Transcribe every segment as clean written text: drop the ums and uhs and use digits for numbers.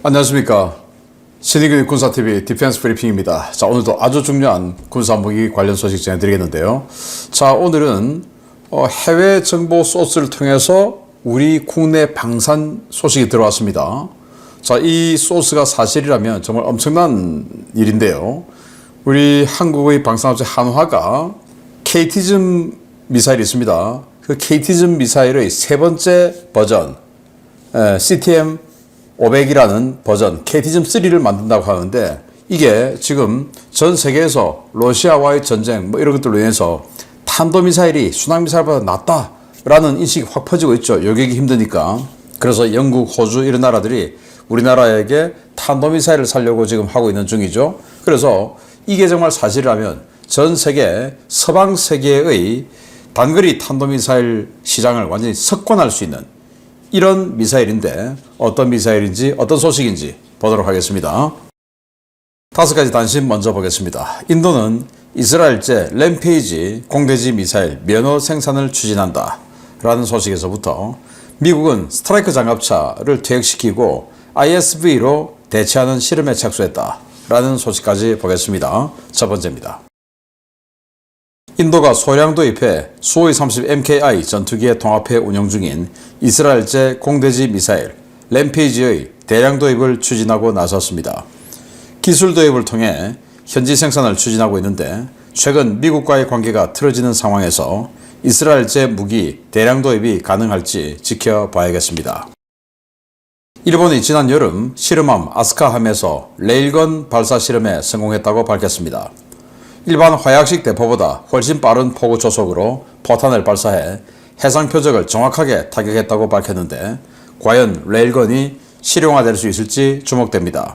안녕하십니까. 신의균 군사TV 디펜스 브리핑입니다. 자, 오늘도 아주 중요한 군사무기 관련 소식 전해드리겠는데요. 자, 오늘은 해외 정보 소스를 통해서 우리 국내 방산 소식이 들어왔습니다. 자, 이 소스가 사실이라면 정말 엄청난 일인데요. 우리 한국의 방산업체 한화가 KT즘 미사일이 있습니다. 그 KT즘 미사일의 세 번째 버전, CTM 500이라는 버전 KT즘3를 만든다고 하는데, 이게 지금 전 세계에서 러시아와의 전쟁 이런 것들로 인해서 탄도미사일이 순항미사일보다 낫다라는 인식이 확 퍼지고 있죠. 요격이 힘드니까. 그래서 영국, 호주 이런 나라들이 우리나라에게 탄도미사일을 살려고 지금 하고 있는 중이죠. 그래서 이게 정말 사실이라면 전 세계, 서방 세계의 단거리 탄도미사일 시장을 완전히 석권할 수 있는 이런 미사일인데, 어떤 미사일인지 어떤 소식인지 보도록 하겠습니다. 5가지 단신 먼저 보겠습니다. 인도는 이스라엘제 램페이지 공대지 미사일 면허 생산을 추진한다 라는 소식에서부터, 미국은 스트라이크 장갑차를 퇴역시키고 ISV로 대체하는 실험에 착수했다 라는 소식까지 보겠습니다. 첫 번째입니다. 인도가 소량 도입해 수호이 30 MKI 전투기에 통합해 운영 중인 이스라엘제 공대지 미사일 램페이지의 대량 도입을 추진하고 나섰습니다. 기술 도입을 통해 현지 생산을 추진하고 있는데, 최근 미국과의 관계가 틀어지는 상황에서 이스라엘제 무기 대량 도입이 가능할지 지켜봐야겠습니다. 일본이 지난 여름 실험함 아스카함에서 레일건 발사 실험에 성공했다고 밝혔습니다. 일반 화약식 대포보다 훨씬 빠른 포구 초속으로 포탄을 발사해 해상 표적을 정확하게 타격했다고 밝혔는데, 과연 레일건이 실용화될 수 있을지 주목됩니다.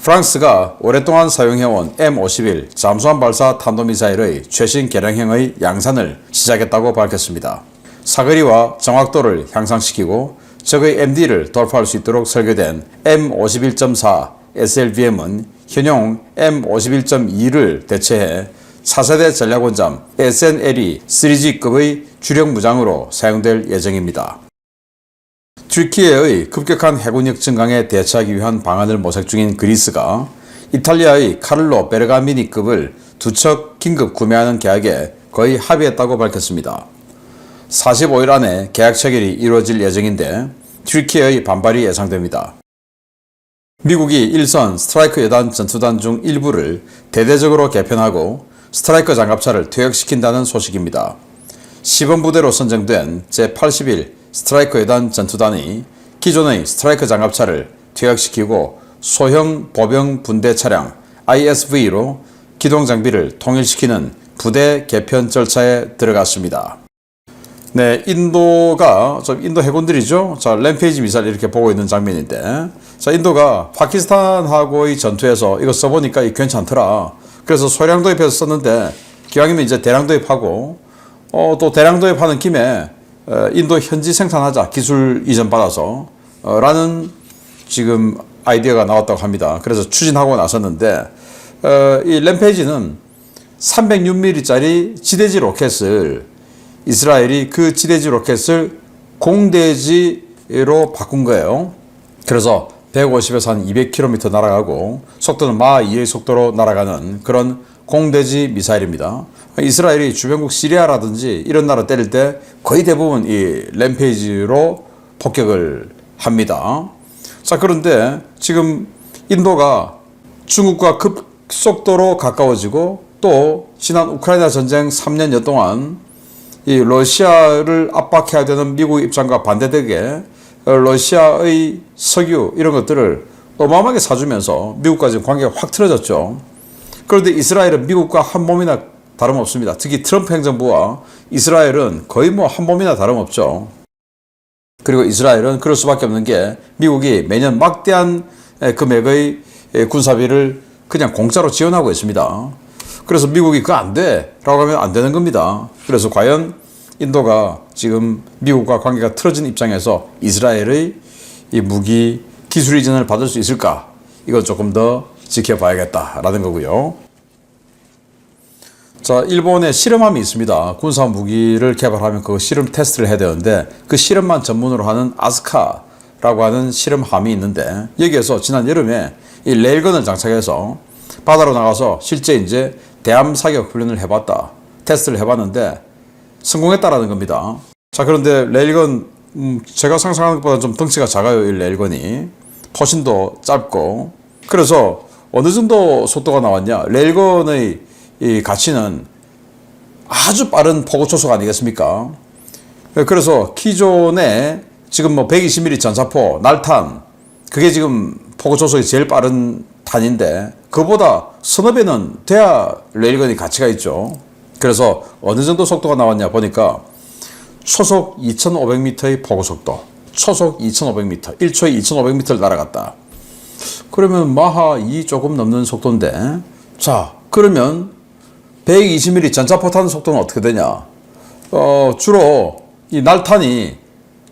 프랑스가 오랫동안 사용해온 M51 잠수함 발사 탄도미사일의 최신 개량형의 양산을 시작했다고 밝혔습니다. 사거리와 정확도를 향상시키고 적의 MD를 돌파할 수 있도록 설계된 M51.4 SLBM은 현용 M51.2를 대체해 4세대 전략원잠 SNLE 3G급의 주력 무장으로 사용될 예정입니다. 튀르키예의 급격한 해군력 증강에 대처하기 위한 방안을 모색 중인 그리스가 이탈리아의 카를로 베르가미니급을 2척 긴급 구매하는 계약에 거의 합의했다고 밝혔습니다. 45일 안에 계약 체결이 이루어질 예정인데, 튀르키예의 반발이 예상됩니다. 미국이 일선 스트라이크 여단 전투단 중 일부를 대대적으로 개편하고 스트라이크 장갑차를 퇴역시킨다는 소식입니다. 시범부대로 선정된 제81 스트라이크 여단 전투단이 기존의 스트라이크 장갑차를 퇴역시키고 소형 보병 분대 차량 ISV로 기동 장비를 통일시키는 부대 개편 절차에 들어갔습니다. 네, 인도 해군들이죠. 자, 램페이지 미사일 이렇게 보고 있는 장면인데, 자, 인도가 파키스탄하고의 전투에서 이거 써보니까 괜찮더라. 그래서 소량 도입해서 썼는데, 기왕이면 이제 대량 도입하고, 또 대량 도입하는 김에 인도 현지 생산하자, 기술 이전 받아서 라는 지금 아이디어가 나왔다고 합니다. 그래서 추진하고 나섰는데, 이 램페이지는 306mm짜리 지대지 로켓을, 이스라엘이 그 지대지 로켓을 공대지로 바꾼 거예요. 그래서 150에서 한 200km 날아가고 속도는 마 2의 속도로 날아가는 그런 공대지 미사일입니다. 이스라엘이 주변국 시리아라든지 이런 나라 때릴 때 거의 대부분 이 램페이지로 폭격을 합니다. 자, 그런데 지금 인도가 중국과 급속도로 가까워지고, 또 지난 우크라이나 전쟁 3년여 동안 이 러시아를 압박해야 되는 미국의 입장과 반대되게 러시아의 석유 이런 것들을 어마어마하게 사주면서 미국과 지금 관계가 확 틀어졌죠. 그런데 이스라엘은 미국과 한 몸이나 다름없습니다. 특히 트럼프 행정부와 이스라엘은 거의 한 몸이나 다름없죠. 그리고 이스라엘은 그럴 수밖에 없는 게, 미국이 매년 막대한 금액의 군사비를 그냥 공짜로 지원하고 있습니다. 그래서 미국이 그거 안 돼 라고 하면 안 되는 겁니다. 그래서 과연 인도가 지금 미국과 관계가 틀어진 입장에서 이스라엘의 이 무기 기술 이전을 받을 수 있을까? 이건 조금 더 지켜봐야겠다라는 거고요. 자, 일본에 실험함이 있습니다. 군사 무기를 개발하면 그 실험 테스트를 해야 되는데, 그 실험만 전문으로 하는 아스카 라고 하는 실험함이 있는데 여기에서 지난 여름에 이 레일건을 장착해서 바다로 나가서 실제 이제 대함 사격 훈련을 해봤다. 테스트를 해봤는데 성공했다라는 겁니다. 자, 그런데 레일건 제가 상상하는 것보다 좀 덩치가 작아요. 이 레일건이 포신도 짧고 그래서 어느 정도 속도가 나왔냐. 레일건의 이 가치는 아주 빠른 포고 초속 아니겠습니까? 그래서 기존에 지금 뭐 120mm 전사포, 날탄 그게 지금 포고 초속이 제일 빠른 탄인데 그보다 서너 배는 돼야 레일건이 가치가 있죠. 그래서 어느 정도 속도가 나왔냐 보니까 초속 2500m의 포고 속도, 초속 2500m, 1초에 2500m를 날아갔다. 그러면 마하 2 조금 넘는 속도인데 자, 그러면 120mm 전차포탄 속도는 어떻게 되냐? 주로 이 날탄이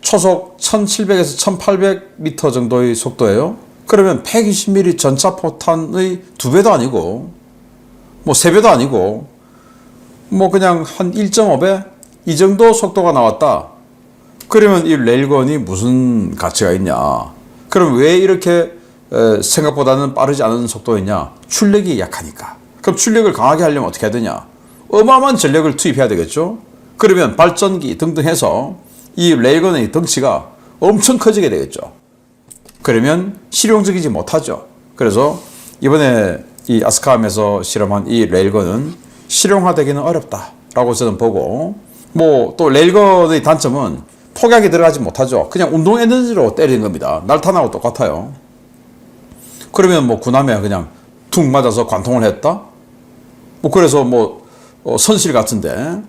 초속 1700에서 1800m 정도의 속도예요. 그러면 120mm 전차포탄의 2배도 아니고 뭐 3배도 아니고 뭐 그냥 한 1.5배 이 정도 속도가 나왔다. 그러면 이 레일건이 무슨 가치가 있냐? 그럼 왜 이렇게 생각보다는 빠르지 않은 속도였냐? 출력이 약하니까. 그럼 출력을 강하게 하려면 어떻게 해야 되냐? 어마어마한 전력을 투입해야 되겠죠? 그러면 발전기 등등 해서 이 레일건의 덩치가 엄청 커지게 되겠죠. 그러면 실용적이지 못하죠. 그래서 이번에 이 아스캄에서 실험한 이 레일건은 실용화되기는 어렵다라고 저는 보고 뭐 또 레일건의 단점은 폭약이 들어가지 못하죠. 그냥 운동 에너지로 때리는 겁니다. 날탄하고 똑같아요. 그러면 뭐 군함에 그냥 툭 맞아서 관통을 했다? 뭐 그래서 뭐 선실 같은데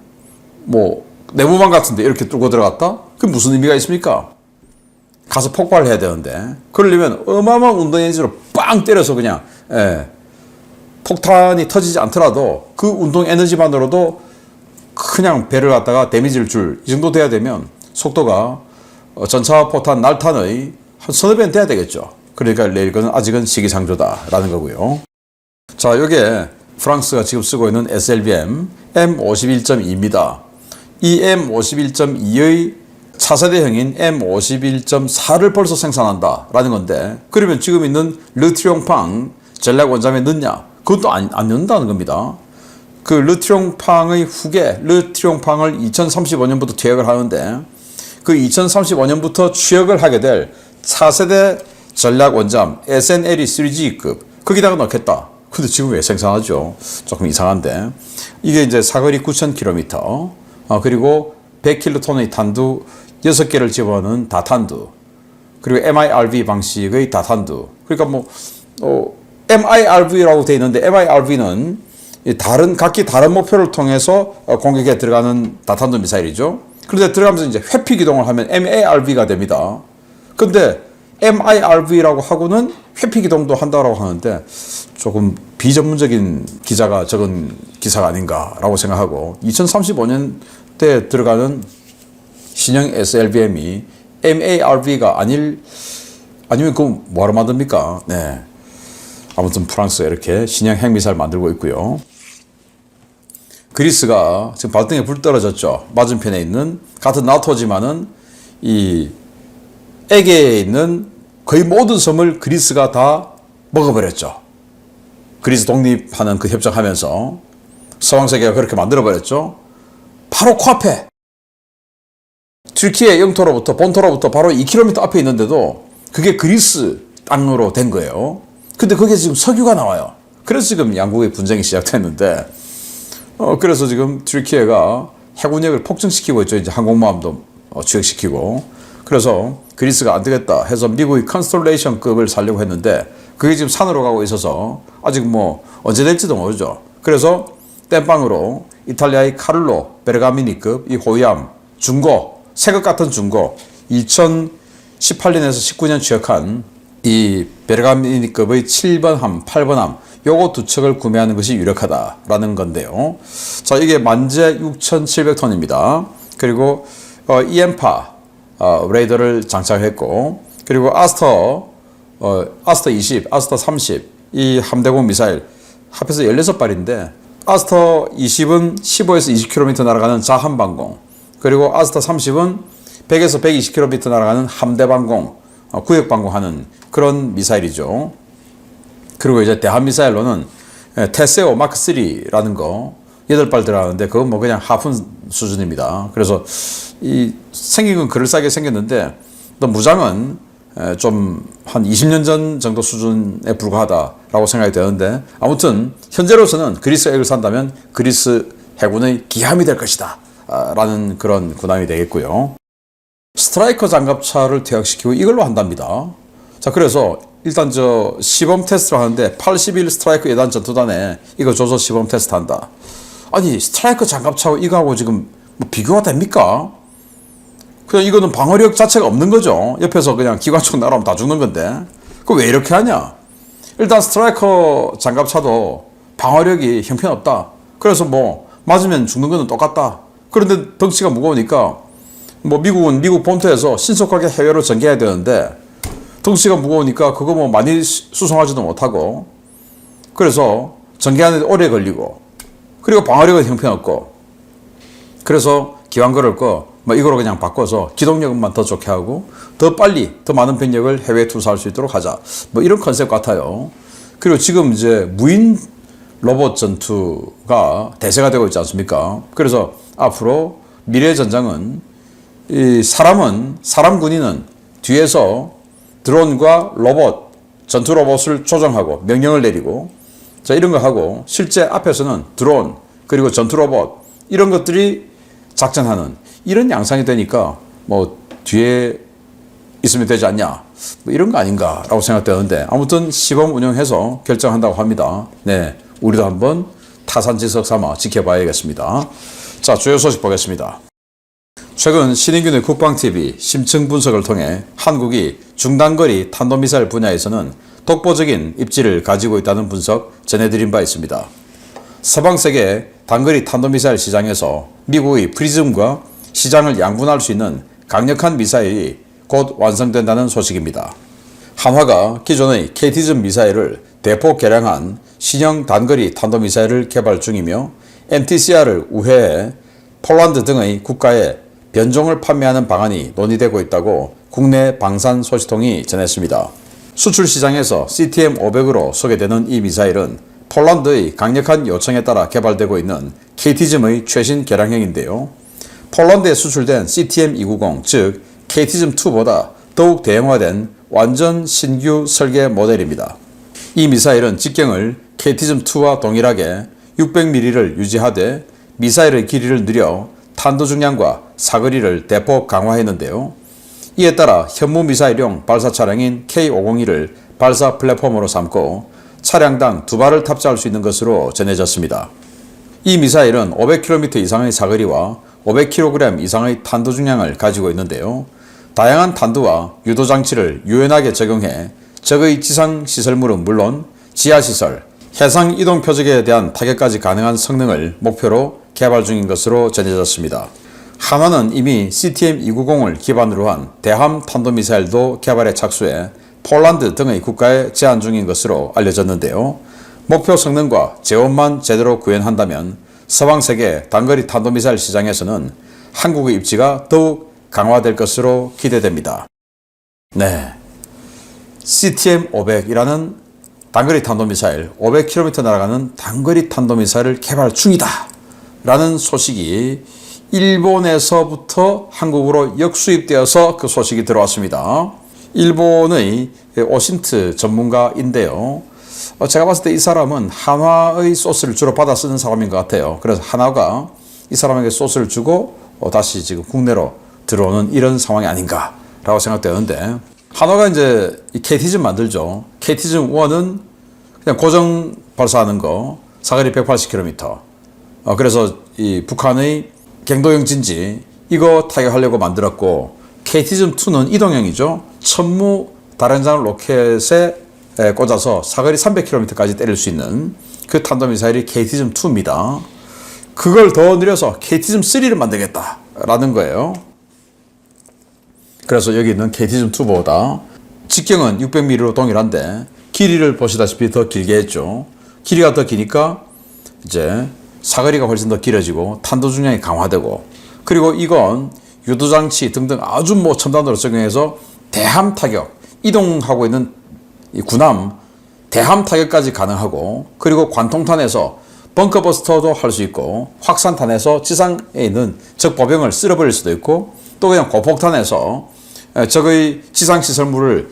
뭐 내무반 같은데 이렇게 뚫고 들어갔다? 그게 무슨 의미가 있습니까? 가서 폭발을 해야 되는데 그러려면 어마어마한 운동 에너지로 빵 때려서 그냥 폭탄이 터지지 않더라도 그 운동 에너지만으로도 그냥 배를 갖다가 데미지를 줄 이 정도 돼야 되면 속도가 전차포탄 날탄의 한 서너 배는 돼야 되겠죠. 그러니까 레일건은 아직은 시기상조다라는 거고요. 자, 요게 프랑스가 지금 쓰고 있는 SLBM M51.2입니다. 이 M51.2의 차세대형인 M51.4를 벌써 생산한다라는 건데 그러면 지금 있는 르트룡팡 전략 원잠에 넣냐? 그것도 안 넣는다는 겁니다. 그 르트룡팡의 후계 르트룡팡을 2035년부터 퇴역을 하는데 그 2035년부터 취역을 하게 될 차세대 전략 원잠 SNLE 3G급 거기다가 넣겠다. 근데 지금 왜 생산하죠? 조금 이상한데 이게 이제 사거리 9,000km 그리고 100킬로톤의 탄두 6개를 집어넣은 다탄두 그리고 MIRV 방식의 다탄두 그러니까 뭐 MIRV라고 되어 있는데 MIRV는 각기 다른 목표를 통해서 공격에 들어가는 다탄두 미사일이죠. 그런데 들어가면서 이제 회피 기동을 하면 MARV가 됩니다. 근데 MIRV라고 하고는 회피 기동도 한다고 하는데 조금 비전문적인 기자가 적은 기사가 아닌가라고 생각하고 2035년대에 들어가는 신형 SLBM이 MARV가 아니면 그럼 뭐하러 만듭니까? 네. 아무튼 프랑스가 이렇게 신형 핵미사일 만들고 있고요. 그리스가 지금 발등에 불 떨어졌죠. 맞은편에 있는 같은 나토지만은 이 에게에 있는 거의 모든 섬을 그리스가 다 먹어버렸죠. 그리스 독립하는 그 협정하면서 서방세계가 그렇게 만들어버렸죠. 바로 코앞에 튀르키예 영토로부터 본토로부터 바로 2km 앞에 있는데도 그게 그리스 땅으로 된 거예요. 근데 거기에 지금 석유가 나와요. 그래서 지금 양국의 분쟁이 시작됐는데 그래서 지금 튀르키예가 해군력을 폭증시키고 있죠. 이제 항공모함도 취역시키고 그래서 그리스가 안 되겠다 해서 미국의 컨스톨레이션급을 살려고 했는데 그게 지금 산으로 가고 있어서 아직 뭐 언제 될지도 모르죠. 그래서 땜빵으로 이탈리아의 카를로 베르가미니급 이 호위함 중고 새것 같은 중고 2018년에서 19년 취역한 이 베르가미니급의 7번함, 8번함 요거 두 척을 구매하는 것이 유력하다라는 건데요. 자, 이게 만재 6,700톤입니다. 그리고 EM파 레이더를 장착했고 그리고 아스터 20, 아스터 30 이 함대공 미사일 합해서 16발인데 아스터 20은 15에서 20km 날아가는 자함방공 그리고 아스터 30은 100에서 120km 날아가는 함대방공 구역 방공하는 그런 미사일이죠. 그리고 이제 대한 미사일로는 테세오 마크 3라는 거 8발 들어가는데 그건 뭐 그냥 하품 수준입니다. 그래서 이 생긴 건 그럴싸하게 생겼는데 또 무장은 좀 한 20년 전 정도 수준에 불과하다라고 생각이 되는데 아무튼 현재로서는 그리스 핵을 산다면 그리스 해군의 기함이 될 것이다 라는 그런 군함이 되겠고요. 스트라이커 장갑차를 퇴역시키고 이걸로 한답니다. 자, 그래서 일단 저 시범 테스트를 하는데 81 스트라이커 예단 전투단에 이거 줘서 시범 테스트 한다. 아니 스트라이커 장갑차하고 이거하고 지금 뭐 비교가 됩니까? 그냥 이거는 방어력 자체가 없는 거죠. 옆에서 그냥 기관총 날아오면 다 죽는 건데 그거 왜 이렇게 하냐? 일단 스트라이커 장갑차도 방어력이 형편없다. 그래서 뭐 맞으면 죽는 거는 똑같다. 그런데 덩치가 무거우니까 뭐 미국은 미국 본토에서 신속하게 해외로 전개해야 되는데 덩치가 무거우니까 그거 뭐 많이 수송하지도 못하고 그래서 전개하는데 오래 걸리고 그리고 방어력은 형편없고 그래서 기왕 그럴 거 뭐 이거로 그냥 바꿔서 기동력만 더 좋게 하고 더 빨리 더 많은 병력을 해외에 투사할 수 있도록 하자. 뭐 이런 컨셉 같아요. 그리고 지금 이제 무인 로봇 전투가 대세가 되고 있지 않습니까? 그래서 앞으로 미래 전장은 이 사람 군인은 뒤에서 드론과 로봇, 전투 로봇을 조정하고 명령을 내리고 자 이런 거 하고 실제 앞에서는 드론 그리고 전투 로봇 이런 것들이 작전하는 이런 양상이 되니까 뭐 뒤에 있으면 되지 않냐 뭐 이런 거 아닌가라고 생각되는데 아무튼 시범 운영해서 결정한다고 합니다. 네, 우리도 한번 타산지석 삼아 지켜봐야겠습니다. 자, 주요 소식 보겠습니다. 최근 신인균의 국방TV 심층 분석을 통해 한국이 중단거리 탄도미사일 분야에서는 독보적인 입지를 가지고 있다는 분석 전해드린 바 있습니다. 서방세계 단거리 탄도미사일 시장에서 미국의 프리즘과 시장을 양분할 수 있는 강력한 미사일이 곧 완성된다는 소식입니다. 한화가 기존의 KT즘 미사일을 대폭 개량한 신형 단거리 탄도미사일을 개발 중이며 MTCR을 우회해 폴란드 등의 국가에 변종을 판매하는 방안이 논의되고 있다고 국내 방산 소식통이 전했습니다. 수출 시장에서 CTM-500으로 소개되는 이 미사일은 폴란드의 강력한 요청에 따라 개발되고 있는 KT즘의 최신 개량형인데요. 폴란드에 수출된 CTM-290, 즉 KT즘-2보다 더욱 대형화된 완전 신규 설계 모델입니다. 이 미사일은 직경을 KT즘-2와 동일하게 600mm를 유지하되 미사일의 길이를 늘려 탄도 중량과 사거리를 대폭 강화했는데요. 이에 따라 현무 미사일용 발사 차량인 K501을 발사 플랫폼으로 삼고 차량당 2발을 탑재할 수 있는 것으로 전해졌습니다. 이 미사일은 500km 이상의 사거리와 500kg 이상의 탄도 중량을 가지고 있는데요. 다양한 탄두와 유도 장치를 유연하게 적용해 적의 지상 시설물은 물론 지하시설, 해상 이동 표적에 대한 타격까지 가능한 성능을 목표로 개발 중인 것으로 전해졌습니다. 한화는 이미 CTM-290을 기반으로 한 대함 탄도미사일도 개발에 착수해 폴란드 등의 국가에 제안 중인 것으로 알려졌는데요. 목표 성능과 재원만 제대로 구현한다면 서방세계 단거리 탄도미사일 시장에서는 한국의 입지가 더욱 강화될 것으로 기대됩니다. 네, CTM-500이라는 단거리 탄도미사일, 500km 날아가는 단거리 탄도미사일을 개발 중이다 라는 소식이 일본에서부터 한국으로 역수입되어서 그 소식이 들어왔습니다. 일본의 오신트 전문가인데요. 제가 봤을 때 이 사람은 한화의 소스를 주로 받아 쓰는 사람인 것 같아요. 그래서 한화가 이 사람에게 소스를 주고 다시 지금 국내로 들어오는 이런 상황이 아닌가라고 생각되는데 한화가 이제 이 KT즘 만들죠. KT즘 1은 그냥 고정 발사하는 거 사거리 180km. 그래서 이 북한의 갱도형 진지 이거 타격하려고 만들었고 KT즘 2는 이동형이죠. 천무 다련장 로켓에 꽂아서 사거리 300km까지 때릴 수 있는 그 탄도미사일이 KT즘 2입니다. 그걸 더 늘려서 KT즘 3를 만들겠다라는 거예요. 그래서 여기 있는 KT즘 2보다 직경은 600mm로 동일한데 길이를 보시다시피 더 길게 했죠. 길이가 더 기니까 이제 사거리가 훨씬 더 길어지고 탄도 중량이 강화되고 그리고 이건 유도장치 등등 아주 뭐 첨단으로 적용해서 대함 타격 이동하고 있는 이 군함, 대함 타격까지 가능하고, 그리고 관통탄에서 벙커버스터도 할 수 있고, 확산탄에서 지상에 있는 적 보병을 쓸어버릴 수도 있고, 또 그냥 고폭탄에서 적의 지상시설물을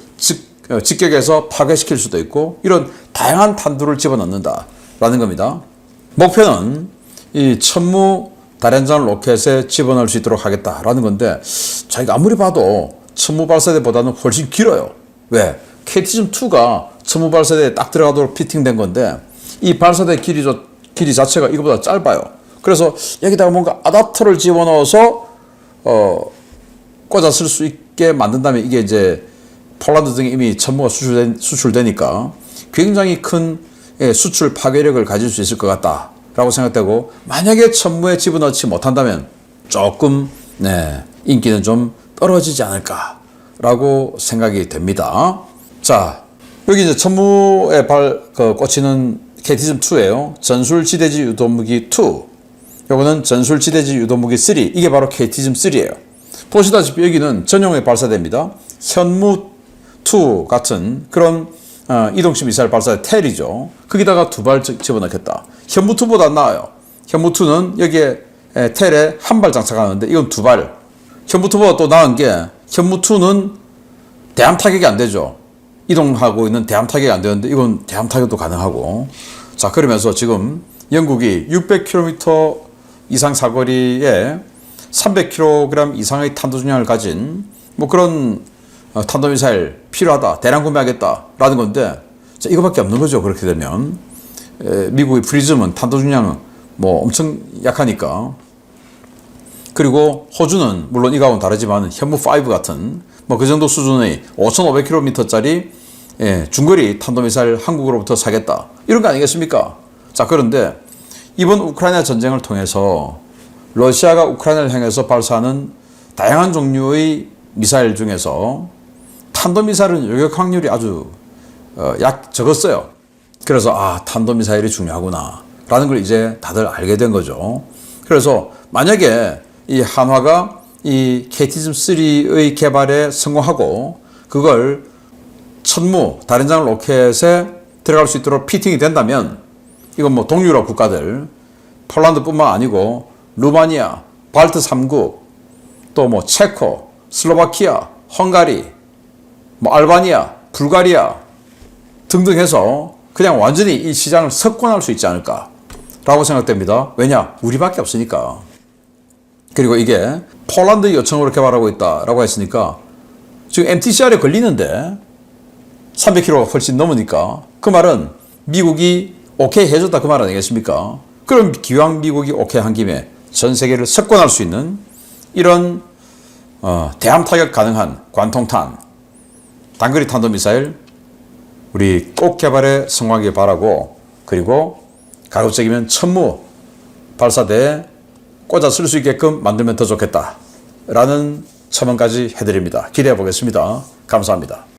직격해서 파괴시킬 수도 있고, 이런 다양한 탄두를 집어넣는다라는 겁니다. 목표는 이 천무 다련장 로켓에 집어넣을 수 있도록 하겠다라는 건데, 자기가 아무리 봐도 천무 발사대보다는 훨씬 길어요. 왜? KT즘2가 천무 발사대에 딱 들어가도록 피팅된 건데, 이 발사대 길이 자체가 이거보다 짧아요. 그래서 여기다가 뭔가 아답터를 집어넣어서 꽂아 쓸 수 있게 만든다면, 이게 이제 폴란드 등에 이미 천무가 수출되니까 굉장히 큰 수출 파괴력을 가질 수 있을 것 같다라고 생각되고, 만약에 천무에 집어넣지 못한다면 조금 인기는 좀 떨어지지 않을까라고 생각이 됩니다. 자, 여기 이제 천무에 꽂히는 KT즘2예요. 전술지대지 유도무기 2. 요거는 전술지대지 유도무기 3. 이게 바로 KT즘3예요. 보시다시피 여기는 전용의 발사대입니다. 현무2 같은 그런 이동식 미사일 발사대 텔이죠. 거기다가 2발 집어넣겠다. 현무2보다 나아요. 현무2는 여기에 텔에 한 발 장착하는데, 이건 2발. 현무2보다 또 나은 게, 현무2는 대함 타격이 안 되죠. 이동하고 있는 대함 타격이 안 되는데, 이건 대함 타격도 가능하고. 자, 그러면서 지금 영국이 600km 이상 사거리에 300kg 이상의 탄도중량을 가진 뭐 그런 탄도미사일 필요하다, 대량 구매하겠다라는 건데, 자, 이거밖에 없는 거죠. 그렇게 되면 미국의 프리즘은 탄도중량은 뭐 엄청 약하니까. 그리고 호주는 물론 이거하고는 다르지만 현무5 같은 뭐 그 정도 수준의 5,500km짜리 중거리 탄도미사일 한국으로부터 사겠다, 이런 거 아니겠습니까? 자, 그런데 이번 우크라이나 전쟁을 통해서 러시아가 우크라이나를 향해서 발사하는 다양한 종류의 미사일 중에서 탄도미사일은 요격 확률이 아주 적었어요. 그래서 탄도미사일이 중요하구나 라는 걸 이제 다들 알게 된 거죠. 그래서 만약에 이 한화가 이 KT즘3의 개발에 성공하고 그걸 천무 다련장 로켓에 들어갈 수 있도록 피팅이 된다면, 이건 뭐 동유럽 국가들, 폴란드뿐만 아니고 루마니아, 발트 3국, 또 뭐 체코, 슬로바키아, 헝가리, 뭐 알바니아, 불가리아 등등 해서 그냥 완전히 이 시장을 석권할 수 있지 않을까라고 생각됩니다. 왜냐? 우리밖에 없으니까. 그리고 이게 폴란드 요청으로 개발하고 있다라고 했으니까 지금 MTCR에 걸리는데 300km가 훨씬 넘으니까, 그 말은 미국이 오케이 해줬다 그 말 아니겠습니까? 그럼 기왕 미국이 오케이 한 김에 전 세계를 석권할 수 있는 이런 대함 타격 가능한 관통탄, 단거리 탄도미사일 우리 꼭 개발에 성공하길 바라고, 그리고 가급적이면 천무 발사대에 꽂아 쓸 수 있게끔 만들면 더 좋겠다 라는 첨언까지 해드립니다. 기대해 보겠습니다. 감사합니다.